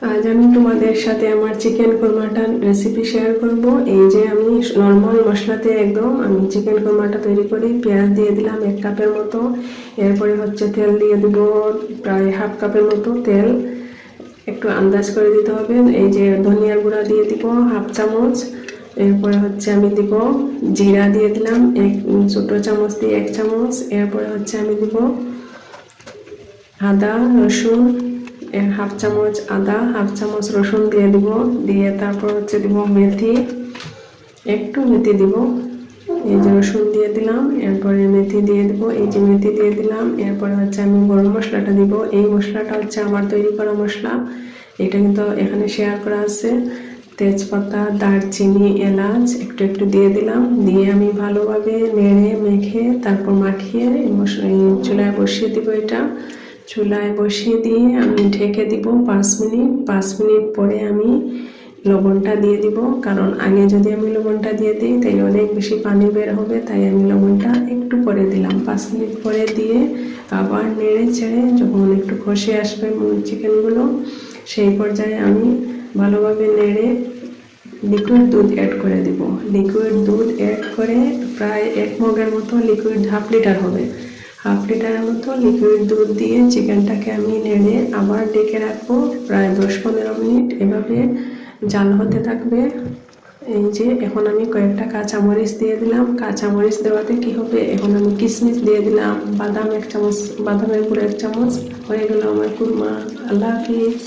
আজ আমি তোমাদের সাথে আমার চিকেন কোরমাটার রেসিপি শেয়ার করব। এই যে আমি নর্মাল মশলাতে একদম আমি চিকেন কোরমাটা তৈরি করি। পেঁয়াজ দিয়ে দিলাম 1 কাপের মতো, এরপরে হচ্ছে তেল দিয়ে দিব প্রায় 1/2 কাপের মতো তেল, একটু আন্দাজ করে দিতে হবে। এই যে ধনিয়ার গুঁড়া দিয়ে দিব 1/2 চামচ, এরপরে হচ্ছে আমি দিব জিরা দিয়ে দিলাম 1 ছোট চামচ দিয়ে 1 চামচ, এরপরে হচ্ছে আমি দিব আদা রসুন 1/2 চামচ আদা 1/2 চামচ রসুন দিয়ে দিব, দিয়ে তারপর হচ্ছে দিব মেথি, একটু মেথি দিব। এই যে রসুন দিয়ে দিলাম, এরপরে মেথি দিয়ে দিব, এই যে মেথি দিয়ে দিলাম। এরপরে হচ্ছে আমি গরম মশলাটা দিব। এই মশলাটা হচ্ছে আমার তৈরি করা মশলা, এটা কিন্তু এখানে শেয়ার করা আছে। তেজপাতা দারচিনি এলাচ একটু একটু দিয়ে দিলাম, দিয়ে আমি ভালোভাবে নেড়ে মেখে তারপর মাখিয়ে চুলায় বসিয়ে দিব। এটা চুলায় বসিয়ে দিয়ে আমি ঢেকে দিব 5 মিনিট। 5 মিনিট পরে আমি লবণটা দিয়ে দিব, কারণ আগে যদি আমি লবণটা দিয়ে দিই তাহলে অনেক বেশি পানি বের হবে, তাই আমি লবণটা একটু পরে দিলাম। 5 মিনিট পরে দিয়ে আবার নেড়ে চেড়ে যখন একটু খসে আসবে চিকেনগুলো, সেই পর্যায়ে আমি ভালোভাবে নেড়ে লিকুইড দুধ অ্যাড করে দিব। লিকুইড দুধ অ্যাড করে প্রায় 1 মগের মতো লিকুইড, 1/2 লিটার হবে, 1/2 লিটারের মতো লিকুইড দুধ দিয়ে চিকেনটাকে আমি নেড়ে আবার ডেকে রাখবো প্রায় 10-15 মিনিট। এভাবে জাল হতে থাকবে। এই যে এখন আমি কয়েকটা কাঁচামরিচ দিয়ে দিলাম। কাঁচামরিচ দেওয়াতে কি হবে, এখন আমি কিশমিশ দিয়ে দিলাম, বাদাম 1 চামচ, বাদামের গুঁড়ো 1 চামচ। হয়ে গেল আমার কুরমা। আল্লাহ হাফিজ।